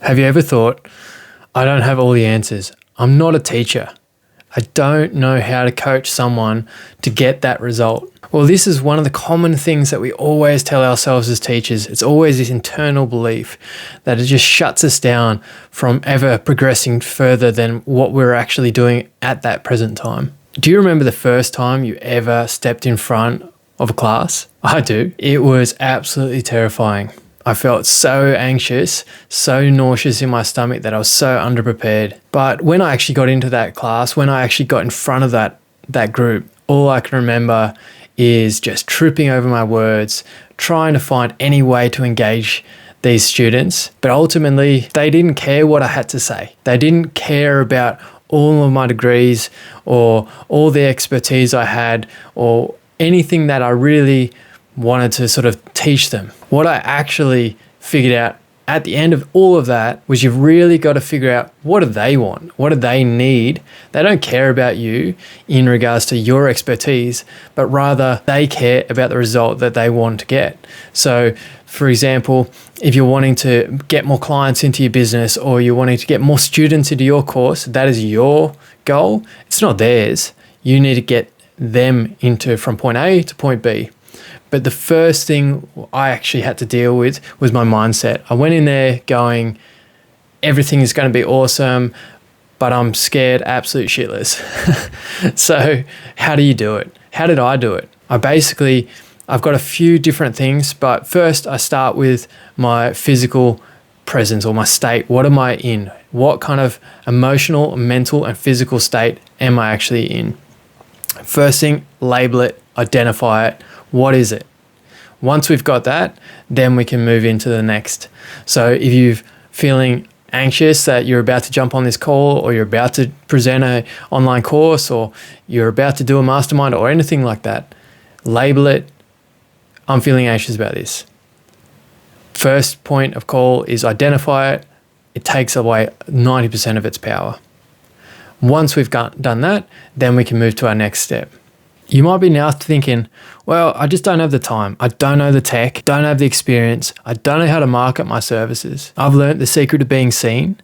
Have you ever thought, I don't have all the answers. I'm not a teacher. I don't know how to coach someone to get that result. Well, this is one of the common things that we always tell ourselves as teachers. It's always this internal belief that it just shuts us down from ever progressing further than what we're actually doing at that present time. Do you remember the first time you ever stepped in front of a class? I do. It was absolutely terrifying. I felt so anxious, so nauseous in my stomach that I was so underprepared. But when I actually got into that class, when I actually got in front of that group, all I can remember is just tripping over my words, trying to find any way to engage these students. But ultimately, they didn't care what I had to say. They didn't care about all of my degrees or all the expertise I had or anything that I really wanted to sort of teach them. What I actually figured out at the end of all of that was you've really got to figure out, what do they want? What do they need? They don't care about you in regards to your expertise, but rather they care about the result that they want to get. So, for example, if you're wanting to get more clients into your business or you're wanting to get more students into your course, that is your goal. It's not theirs. You need to get them from point A to point B. But the first thing I actually had to deal with was my mindset. I went in there going, everything is going to be awesome, but I'm scared absolute shitless. So how do you do it? How did I do it? I've got a few different things, but first I start with my physical presence or my state. What am I in? What kind of emotional, mental, and physical state am I actually in? First thing, label it, identify it. What is it? Once we've got that, then we can move into the next. So if you're feeling anxious that you're about to jump on this call or you're about to present an online course or you're about to do a mastermind or anything like that, label it. I'm feeling anxious about this. First point of call is identify it. It takes away 90% of its power. Once we've done that, then we can move to our next step. You might be now thinking, well, I just don't have the time. I don't know the tech, don't have the experience. I don't know how to market my services. I've learned the secret of being seen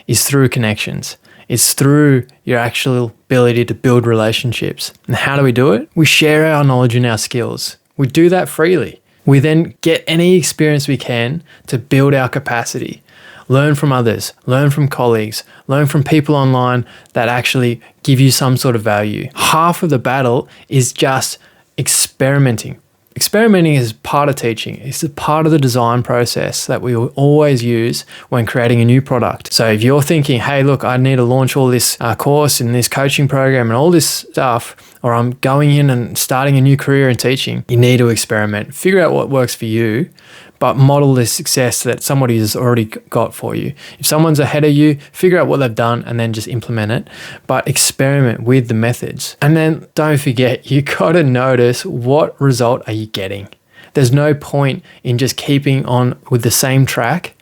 is through connections. It's through your actual ability to build relationships. And how do we do it? We share our knowledge and our skills. We do that freely. We then get any experience we can to build our capacity. Learn from others, learn from colleagues, learn from people online that actually give you some sort of value. Half of the battle is just experimenting. Experimenting is part of teaching. It's a part of the design process that we will always use when creating a new product. So if you're thinking, hey, look, I need to launch all this course and this coaching program and all this stuff, or I'm going in and starting a new career in teaching, you need to experiment. Figure out what works for you, but model the success that somebody has already got for you. If someone's ahead of you, figure out what they've done and then just implement it, but experiment with the methods. And then don't forget, you got to notice what result are you getting. There's no point in just keeping on with the same track,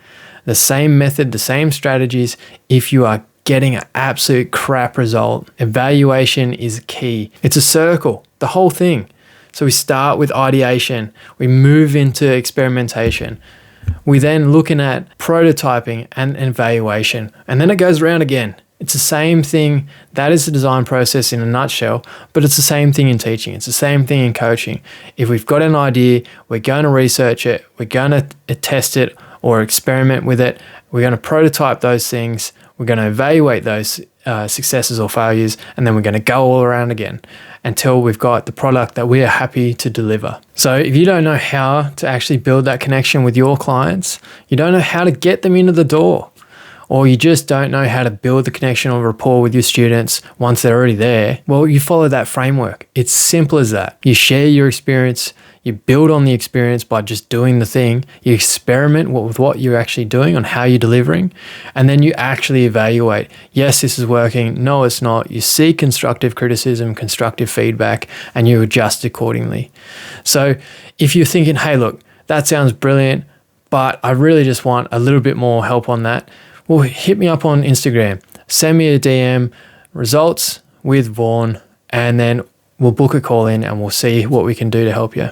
the same method, the same strategies if you are getting an absolute crap result. Evaluation is key. It's a circle, the whole thing. So we start with ideation, we move into experimentation. We then looking at prototyping and evaluation, and then it goes around again. It's the same thing. That is the design process in a nutshell, but it's the same thing in teaching. It's the same thing in coaching. If we've got an idea, we're going to research it, we're going to test it or experiment with it. We're going to prototype those things. We're going to evaluate those successes or failures, and then we're going to go all around again until we've got the product that we are happy to deliver. So if you don't know how to actually build that connection with your clients, you don't know how to get them into the door, or you just don't know how to build the connection or rapport with your students once they're already there, well, you follow that framework. It's simple as that. You share your experience, you build on the experience by just doing the thing, you experiment with what you're actually doing on how you're delivering, and then you actually evaluate. Yes, this is working. No, it's not. You seek constructive criticism, constructive feedback, and you adjust accordingly. So if you're thinking, hey, look, that sounds brilliant, but I really just want a little bit more help on that, well, hit me up on Instagram. Send me a DM, results with Vaughn, and then we'll book a call in and we'll see what we can do to help you.